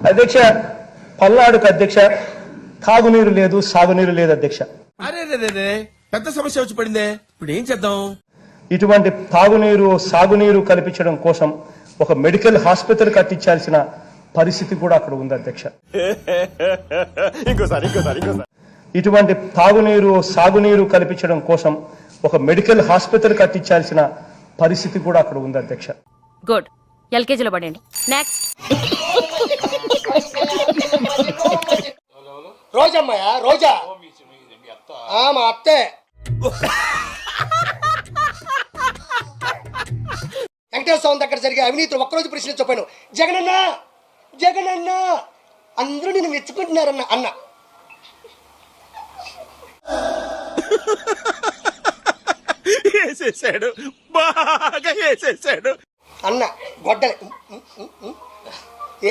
అధ్యక్ష, పల్నాడుకు అధ్యక్ష తాగునీరు లేదు, సాగునీరు లేదు అధ్యక్ష. అరే పెద్ద సమస్య వచ్చి పడిందే, ఇప్పుడు ఏం చేద్దాం? ఇటువంటి తాగునీరు, సాగునీరు కల్పించడం కోసం ఒక మెడికల్ హాస్పిటల్ కట్టించాల్సిన పరిస్థితి కూడా అక్కడ ఉంది అధ్యక్ష. ఇటువంటి తాగునీరు, సాగునీరు కల్పించడం కోసం ఒక మెడికల్ హాస్పిటల్ కట్టించాల్సిన పరిస్థితి కూడా అక్కడ ఉంది అధ్యక్ష. గుడ్, ఎల్కేజీలో పడండి. నెక్స్ట్ రోజమ్మయ్య, రోజా మా అత్తే. వెంకటేశ్వర స్వామి దగ్గర జరిగే అవినీతి ఒక్కరోజు ప్రశ్నించకపోయాను. జగనన్న జగనన్న అందరూ నేను మెచ్చుకుంటున్నారన్న అన్న. వేసేసాడు, బాగా వేసేసాడు అన్న. గొడ్డలి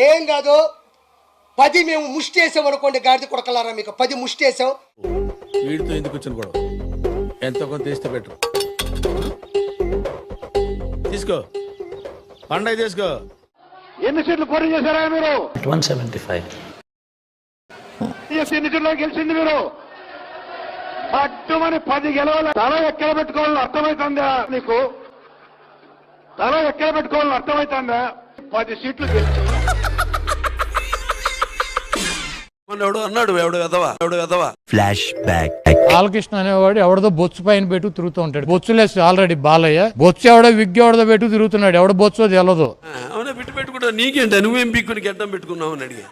ఏం కాదు, 10 మేము ముష్టి వేసాం అనుకోండి. గాడిద కొడకలారా, మీకు 10 ముష్టి వేసాం. వీడితో ఎందుకు వచ్చిన గొడవ? ఎంతో కొంత తీస్తే బెటర్. తీసుకో, పండగ తీసుకో. ఎన్ని సీట్లు పోటీ చేశారా మీరు? 175. ఎన్ని సీట్లో గెలిచింది మీరు? అడ్డుమని 10 గెలవాలి. తల ఎక్కడ పెట్టుకోవాలని అర్థమవుతుందా నీకు? తల ఎక్కడ పెట్టుకోవాలని అర్థమవుతుందా? 10 సీట్లు గెలిచి ఎవడు అన్నాడు, ఎవడు కదవా. Flash back. బాలకృష్ణ అనేవాడు ఎవడదో బొచ్చు పైన పెట్టు తిరుగుతూ ఉంటాడు. బొచ్చులేసి ఆల్రెడీ బాలయ్య బొచ్చు ఎవడో విగ్గి ఎవడదో పెట్టు తిరుగుతున్నాడు. ఎవడ బొచ్చో తెలదు. అవునా, పెట్టుకుంటా. నీకేంట, నువ్వేం పీక్కుని గడ్డం పెట్టుకున్నావు అని అడిగా.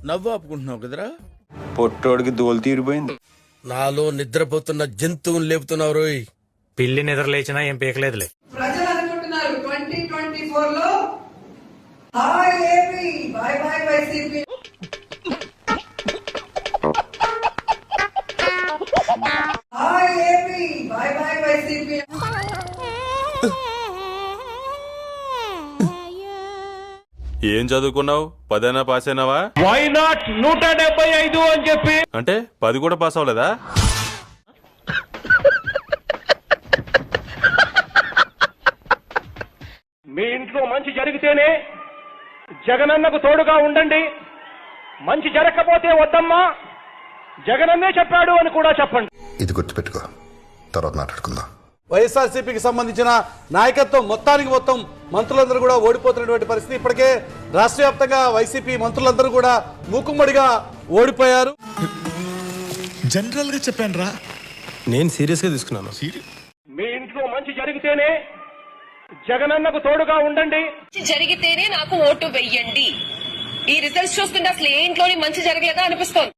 నవ్వు ఆపుకుంటున్నావు కదరా? పొట్టోడికి దోలు తీరిపోయింది. నాలో నిద్రపోతున్న జంతువుని లేపుతున్నావు రోయ్. పిల్లి నిద్ర లేచినా ఏం పీకలేదులే. ప్రజలు అనుకుంటున్నారు 2024 లో hi AP, by by YCP. Hi AP, by by YCP. ఏం చదువుకున్నావు? 10 పాస్ అయినావా? వై నాట్ 175 అని చెప్పి అంటే 10 కూడా పాస్ అవ్వలేదా? మీ ఇంట్లో మంచి జరిగితేనే జగనన్నకు తోడుగా ఉండండి. మంచి జరగకపోతే వద్దమ్మా, జగనన్నే చెప్పాడు అని కూడా చెప్పండి. ఇది గుర్తుపెట్టుకో, తర్వాత మాట్లాడుకుందాం. వైఎస్ఆర్సీపీకి సంబంధించిన నాయకత్వం మొత్తం మంత్రులందరూ కూడా ఓడిపోతున్నటువంటి పరిస్థితి. ఇప్పటికే రాష్ట్ర వ్యాప్తంగా వైసీపీ మంత్రులందరూ కూడా మూకుమ్మడిగా ఓడిపోయారు. జనరల్ గా చెప్పాను రా, నేను సీరియస్ గా తీసుకున్నాను. మీ ఇంట్లో మంచి జరిగితేనే జగనన్నకు తోడుగా ఉండండి. జరిగితేనే నాకు ఓటు వెయ్యండి. ఈ రిజల్ట్స్ చూస్తుంటే అసలు ఏ ఇంట్లోని మంచి జరగలేదా అనిపిస్తోంది.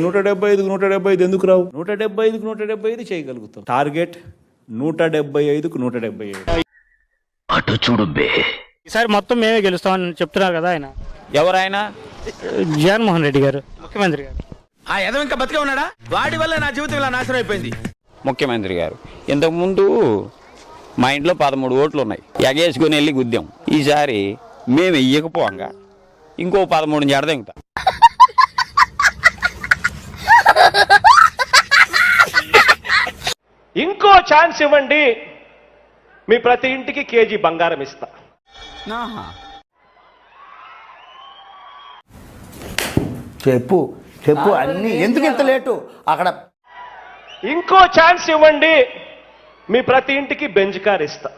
నూట 175 ఎందుకు రావు? 175 చేయగలుగుతాం. టార్గెట్ 175కు 177. అటు చూడు బే. ఈసారి మొత్తం మేమే గెలుస్తామని చెప్తున్నారు కదా ఆయన. ఎవరైనా జగన్మోహన్ రెడ్డి గారు, ముఖ్యమంత్రి గారు. ఆ ఎదవ ఇంకా బతికే ఉన్నాడా? వాడి వల్ల నా జీవితం ఇలా నాశనం అయిపోయింది. ముఖ్యమంత్రి గారు ఇంతకుముందు మా ఇంట్లో 13 ఓట్లు ఉన్నాయి. ఎగేసుకుని వెళ్ళి గుద్దాం. ఈసారి మేము వెయ్యకపోగా ఇంకో 13 జడదెంగుతాం. ఇంకో ఛాన్స్ ఇవ్వండి, మీ ప్రతి ఇంటికి కేజీ బంగారం ఇస్తా. చెప్పు చెప్పు అన్ని ఎందుకు ఇంత లేటు అక్కడ? ఇంకో ఛాన్స్ ఇవ్వండి, మీ ప్రతి ఇంటికి బెంజ్ కార్ ఇస్తా.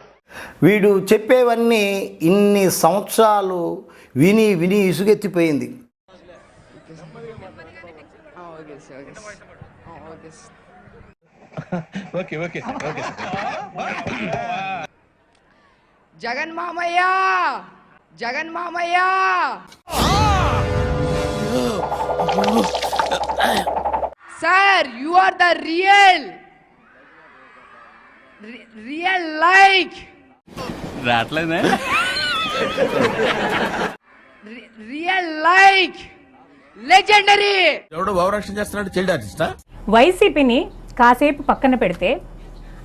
వీడు చెప్పేవన్నీ ఇన్ని సంవత్సరాలు విని విని ఇసుగెత్తిపోయింది. జగన్ మామయ్య, జగన్ మామయ్య. Sir, you are the real like రాట్లేదా? Real like legendary. ఎవడో భావరక్షణ చేస్తున్నాడు, చైల్డ్ ఆర్టిస్టా? వైసీపీని కాసేపు పక్కన పెడితే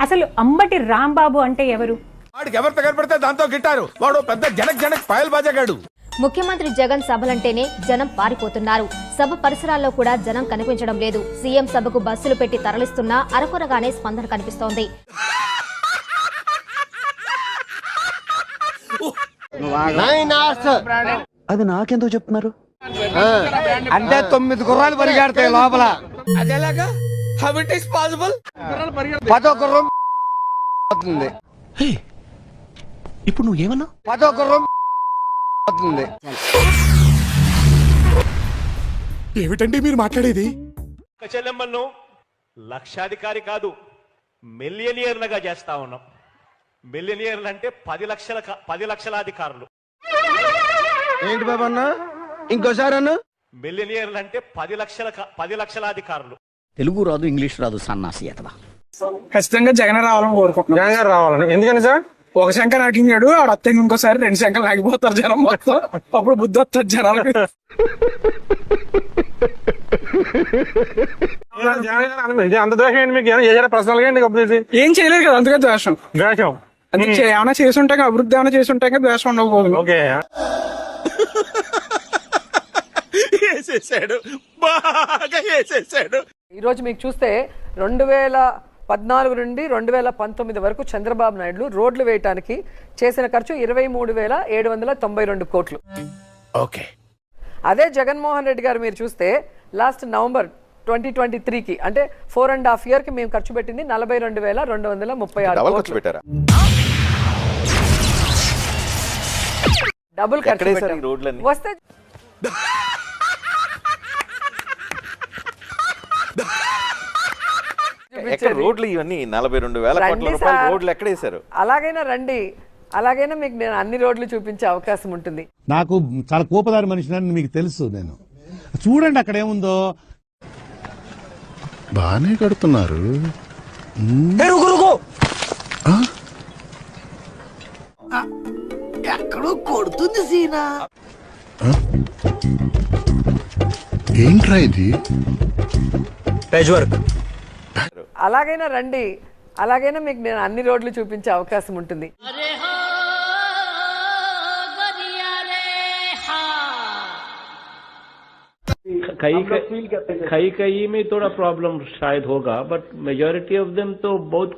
అసలు అంబటి రాంబాబు అంటే ఎవరు? వాడికి ఎవరితో కనపడితే దాంతో గిట్టారు. వాడు పెద్ద జనక్ పాయల్ బాజాగాడు. ముఖ్యమంత్రి జగన్ సభలంటేనే జనం పారిపోతున్నారు. సభ పరిసరాల్లో కూడా జనం కనిపించడం లేదు. సీఎం సభకు బస్సులు పెట్టి తరలిస్తున్నా అరకొరగానే స్పందన కనిపిస్తోంది. అది నాకెందుకు చెప్తున్నారు? అంటే 9 గుర్రాలు పరిగెడతాయి లోపల. పదో గుర్రం అవుతుంది. ఇప్పుడు నువ్వేమన్నా? పదో గుర్రం అవుతుంది. ఏమిటండి మీరు మాట్లాడేది? చెల్లెమ్మలను లక్షాధికారి కాదు మిలియనియర్లుగా చేస్తా ఉన్నాం. మిలియనియర్లు అంటే 10 లక్షలాధికారులు. ఏంటి బాబు అన్న, ఇంకోసారి అన్న. మిలియనియర్లు అంటే 10 లక్షలాధికారులు. తెలుగు రాదు, ఇంగ్లీష్ రాదు, సన్నాసి ఎతవా. ఖచ్చితంగా జగన్ రావాలని కోరుకుంటున్నాం. జగన్ గారు రావాలని. ఎందుకని సార్? ఒక శంక నాటినాడు, ఆడ అత్తే ఇంకోసారి 2 శంకలు నాగిపోతారు జనం మొత్తం. అప్పుడు బుద్ధి వస్తారు జనాలకి. అంత దోషం ఏంటి మీకు? ఏమైనా చేశారా పర్సనల్ గా? ఏం చేయలేదు కదా, అందుకే ద్వేషం. ద్వేషం అందుకే ఏమైనా చేసి ఉంటాం, అభివృద్ధి ఏమైనా చేసి ఉంటాం, ద్వేషం ఉండకపోదు. ఓకే. ఈ రోజు మీకు చూస్తే 2014 నుండి 2019 వరకు చంద్రబాబు నాయుడు రోడ్లు వేయడానికి చేసిన ఖర్చు 23,792 కోట్లు. ఓకే. అదే జగన్మోహన్ రెడ్డి గారు మీరు చూస్తే లాస్ట్ నవంబర్ 2023కి అంటే 4.5 years కి మేము ఖర్చు పెట్టింది 42,236 కోట్లు. డబుల్ ఖర్చు పెట్టారు. వస్తే రోడ్లు ఇవన్నీ 42,000 కోట్ల రూపాయల రోడ్లు ఎక్కడ వేశారు? అలాగైనా రండి, అలాగైనా మీకు నేను అన్ని రోడ్లు చూపించే అవకాశం ఉంటుంది. నాకు చాలా కోపదారి మనిషిని మీకు తెలుసు. నేను చూడండి అక్కడ ఏముందో. బానే కడుతున్నారు. ఎక్కడో కొడుతుంది సీనా. ఏంట్రా ఇది? అలాగైనా రండి, అలాగైనా మీకు నేను అన్ని రోడ్లు చూపించే అవకాశం ఉంటుంది. कई में थोड़ा प्रॉब्लम शायद होगा, बट मेजॉरिटी ऑफ देम तो बहुत